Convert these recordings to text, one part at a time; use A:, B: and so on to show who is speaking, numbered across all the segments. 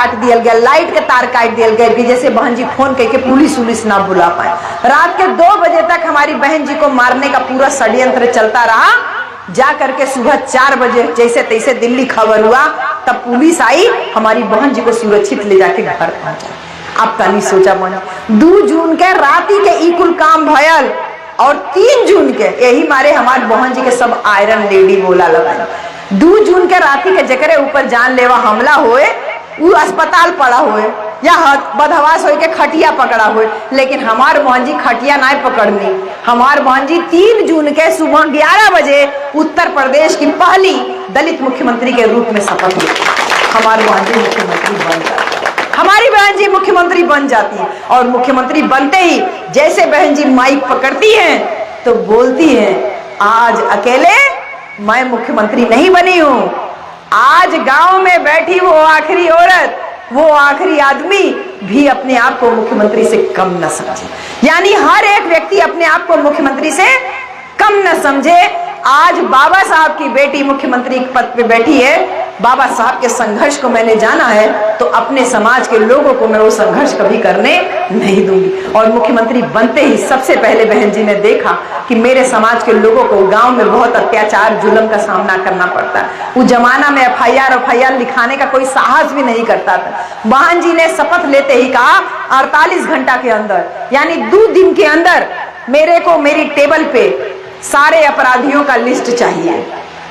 A: काट दिया गया, लाइट के तार काट दिया गया कि जैसे बहन जी फोन करके पुलिस ना बुला पाए। रात के 2 बजे तक हमारी बहन जी को मारने का पूरा षड्यंत्र चलता रहा। जा करके सुबह 4 बजे जैसे तैसे दिल्ली खबर हुआ, तब पुलिस आई, हमारी बहन जी को सुरक्षित ले जाके घर पहुंचा। अब तनी सोचा बने 2 जून के राती के ई कुल काम भयल और 3 जून के यही मारे हमारे बहन जी के सब आयरन लेडी बोला लगा। 2 जून के राती के जकरे ऊपर जानलेवा हमला होए वो अस्पताल पड़ा हुए या बदहवास हो के खटिया पकड़ा हुए, लेकिन हमार बहन जी खटिया नहीं पकड़नी। हमार बहन जी 3 जून के सुबह 11 बजे उत्तर प्रदेश की पहली दलित मुख्यमंत्री के रूप में शपथ ली। हमारी बहन जी मुख्यमंत्री बन जाती, हमारी बहन जी मुख्यमंत्री बन जाती है। और मुख्यमंत्री बनते ही जैसे बहन जी माइक पकड़ती हैं तो बोलती हैं, आज अकेले मैं मुख्यमंत्री नहीं बनी हूं, आज गांव में बैठी वो आखिरी औरत, वो आखिरी आदमी भी अपने आप को मुख्यमंत्री से कम न समझे। यानी हर एक व्यक्ति अपने आप को मुख्यमंत्री से कम न समझे। आज बाबा साहब की बेटी मुख्यमंत्री पद पे बैठी है। बाबा साहब के संघर्ष को मैंने जाना है तो अपने समाज के लोगों को मैं वो संघर्ष कभी करने नहीं दूंगी। और मुख्यमंत्री बनते ही सबसे पहले बहन जी ने देखा कि मेरे समाज के लोगों को गांव में बहुत अत्याचार जुल्म का सामना करना पड़ता है। उस जमाना में एफआईआर लिखाने का कोई साहस भी नहीं करता था। बहन जी ने शपथ लेते ही कहा 48 घंटा के अंदर, यानी 2 दिन के अंदर मेरे को मेरी टेबल पे सारे अपराधियों का लिस्ट चाहिए।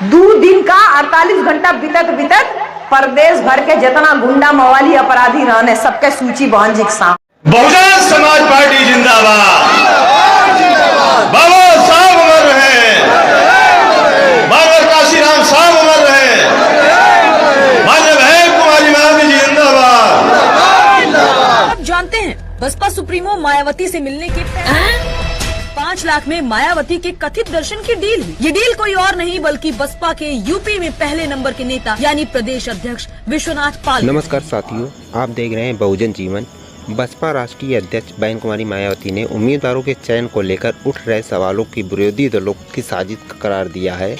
A: 2 दिन का 48 घंटा बीतत प्रदेश भर के जितना गुंडा मवाली अपराधी रहने सबके सूची बहन जी के सामने।
B: बहुजन समाज पार्टी जिंदाबाद, बाबा साहब अमर रहे, बाबर काशीराम साहब अमर रहे, मान्य बहन कुमारी मायावती जी जिंदाबाद।
C: आप जानते हैं बसपा सुप्रीमो मायावती से मिलने के 5 लाख में मायावती के कथित दर्शन की डील हुई। ये डील कोई और नहीं बल्कि बसपा के यूपी में पहले नंबर के नेता यानी प्रदेश अध्यक्ष विश्वनाथ पाल।
D: नमस्कार साथियों, आप देख रहे हैं बहुजन जीवन। बसपा राष्ट्रीय अध्यक्ष बहन कुमारी मायावती ने उम्मीदवारों के चयन को लेकर उठ रहे सवालों की विरोधी दलों की साजिश करार दिया है।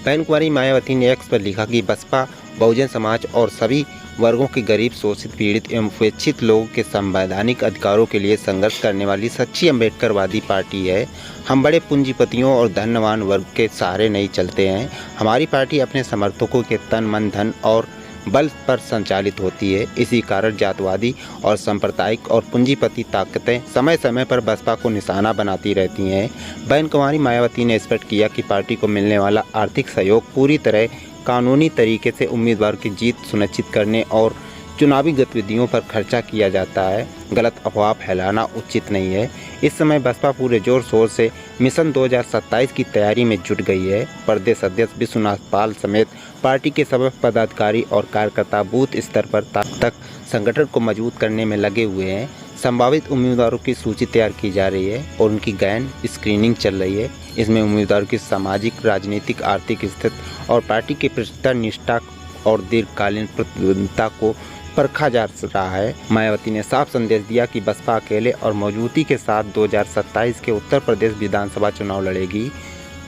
D: बहन कुमारी मायावती ने एक्स पर लिखा कि बसपा बहुजन समाज और सभी वर्गों के गरीब, शोषित, पीड़ित एवं उपेक्षित लोगों के संवैधानिक अधिकारों के लिए संघर्ष करने वाली सच्ची अम्बेडकरवादी पार्टी है। हम बड़े पूंजीपतियों और धनवान वर्ग के सहारे नहीं चलते हैं। हमारी पार्टी अपने समर्थकों के तन, मन, धन और बल पर संचालित होती है। इसी कारण जातवादी और सांप्रदायिक और पूंजीपति ताकतें समय समय पर बसपा को निशाना बनाती रहती हैं। बहन कुमारी मायावती ने स्पष्ट किया कि पार्टी को मिलने वाला आर्थिक सहयोग पूरी तरह कानूनी तरीके से उम्मीदवार की जीत सुनिश्चित करने और चुनावी गतिविधियों पर खर्चा किया जाता है। गलत अफवाह फैलाना उचित नहीं है। इस समय बसपा पूरे जोर शोर से मिशन 2027 की तैयारी में जुट गई है। प्रदेश अध्यक्ष विश्वनाथ पाल समेत पार्टी के सभी पदाधिकारी और कार्यकर्ता बूथ स्तर पर तक संगठन को मजबूत करने में लगे हुए हैं। संभावित उम्मीदवारों की सूची तैयार की जा रही है और उनकी गहन स्क्रीनिंग चल रही है। इसमें उम्मीदवारों की सामाजिक, राजनीतिक, आर्थिक स्थिति और पार्टी की प्रतिष्ठा, निष्ठा और दीर्घकालीन प्रतिबद्धता को परखा जा रहा है। मायावती ने साफ संदेश दिया कि बसपा अकेले और मजबूती के साथ 2027 के उत्तर प्रदेश विधानसभा चुनाव लड़ेगी।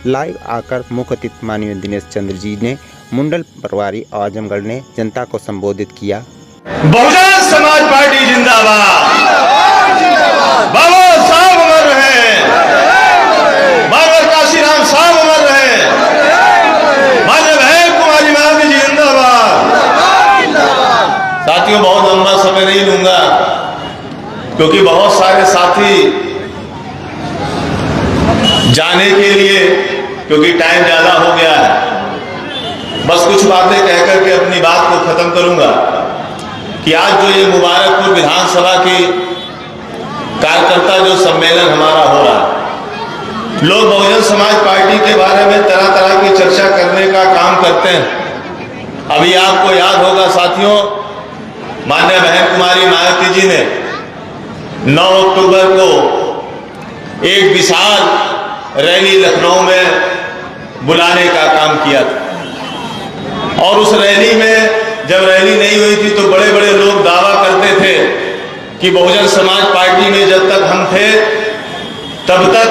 D: लाइव आकर मुख्य अतिथि माननीय दिनेश चंद्र जी ने मुंडल परवारी आजमगढ़ ने जनता को संबोधित किया।
B: बहुजन समाज पार्टी जिंदाबाद, बाबा साहब अमर रहे, बाबर काशीराम साहब अमर रहे, मान्य बहन कुमारी मायावती जी जिंदाबाद। साथियों, बहुत लंबा समय नहीं लूंगा क्योंकि बहुत सारे साथी जाने के लिए, क्योंकि टाइम ज्यादा हो गया है, बस कुछ बातें कहकर के अपनी बात को खत्म करूंगा कि आज जो ये मुबारकपुर विधानसभा की कार्यकर्ता जो सम्मेलन हमारा हो रहा है, लोग बहुजन समाज पार्टी के बारे में तरह तरह की चर्चा करने का काम करते हैं। अभी आपको याद होगा साथियों, माननीय बहन कुमारी मायावती जी ने 9 अक्टूबर को एक विशाल रैली लखनऊ में बुलाने का काम किया था और उस रैली में जब रैली नहीं हुई थी तो बड़े बड़े लोग दावा करते थे कि बहुजन समाज पार्टी में जब तक हम थे तब तक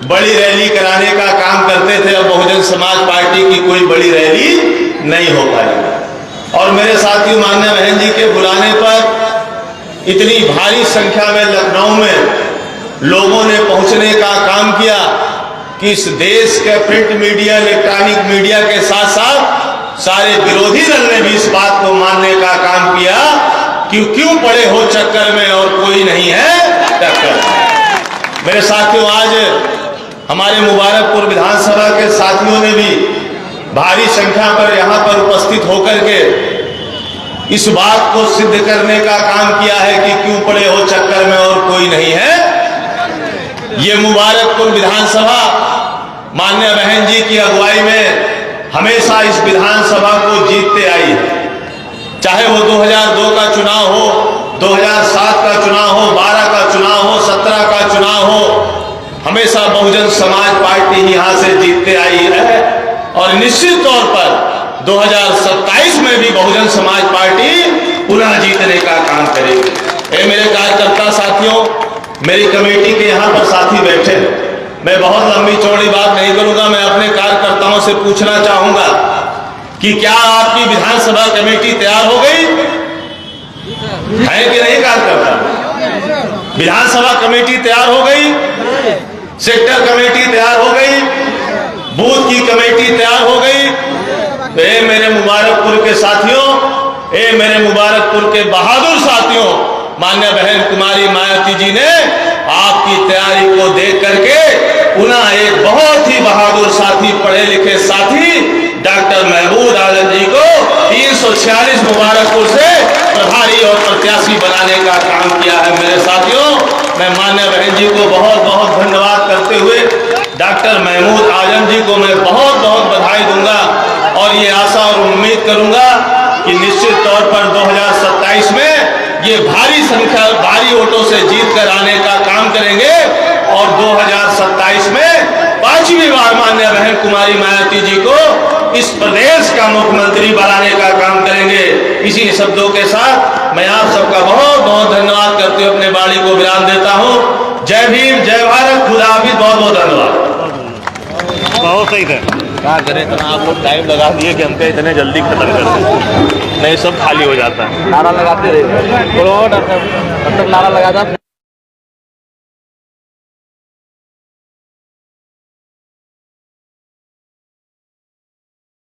B: बड़ी रैली कराने का काम करते थे और बहुजन समाज पार्टी की कोई बड़ी रैली नहीं हो पाई। और मेरे साथियों, माननीय बहन जी के बुलाने इतनी भारी संख्या में लखनऊ में लोगों ने पहुंचने का काम किया कि इस देश के प्रिंट मीडिया, इलेक्ट्रॉनिक मीडिया के साथ साथ सारे विरोधी दल ने भी इस बात को मानने का काम किया कि क्यों पड़े हो चक्कर में और कोई नहीं है टक्कर। मेरे साथियों, आज हमारे मुबारकपुर विधानसभा के साथियों ने भी भारी संख्या पर यहां पर उपस्थित होकर के इस बात को सिद्ध करने का काम किया है कि क्यों पड़े हो चक्कर में और कोई नहीं है। ये मुबारकपुर विधानसभा माननीय बहन जी की अगुवाई में हमेशा इस विधानसभा को जीतते आई है। चाहे वो 2002 का चुनाव हो, 2007 का चुनाव हो, 12 का चुनाव हो, 17 का चुनाव हो, हमेशा बहुजन समाज पार्टी ही यहां से जीतते आई है और निश्चित तौर पर 2027 में भी बहुजन समाज पार्टी पुनः जीतने का काम करेगी। मेरे कार्यकर्ता साथियों, मेरी कमेटी के यहाँ पर साथी बैठे हैं, मैं बहुत लंबी चौड़ी बात नहीं करूंगा। मैं अपने कार्यकर्ताओं से पूछना चाहूंगा कि क्या आपकी विधानसभा कमेटी तैयार हो गई है कि नहीं? कार्यकर्ता, विधानसभा कमेटी तैयार हो गई, सेक्टर कमेटी तैयार हो गई, बूथ की कमेटी तैयार हो गई। मेरे मुबारकपुर के साथियों, मेरे मुबारकपुर के बहादुर साथियों, माननीय बहन कुमारी मायावती जी ने आपकी तैयारी को देख करके पुनः एक बहुत ही बहादुर साथी, पढ़े लिखे साथी डॉक्टर महमूद आजम जी को 346 मुबारकपुर से प्रभारी और प्रत्याशी बनाने का काम किया है। मेरे साथियों, मैं माननीय बहन जी को बहुत बहुत धन्यवाद करते हुए डॉक्टर महमूद आजम जी को मैं बहुत बहुत बधाई दूंगा और ये आशा और उम्मीद करूंगा कि निश्चित तौर पर 2027 में ये भारी संख्या, भारी वोटों से जीत कर आने का काम करेंगे और 2027 में 5वीं बार माननीय बहन कुमारी मायावती जी को इस प्रदेश का मुख्यमंत्री बनाने का काम करेंगे। इसी शब्दों के साथ मैं आप सबका बहुत बहुत धन्यवाद करते हुए अपने वाणी को विराम देता हूँ। जय भीम, जय भारत, खुदा हाफिज, बहुत बहुत धन्यवाद।
E: बहुत सही था।
B: क्या करें, इतना आप लोग टाइम लगा दिए कि हमको इतने जल्दी खत्म कर दें, नहीं सब खाली हो जाता है।
E: नारा लगाते रहे, तब तक नारा लगाता।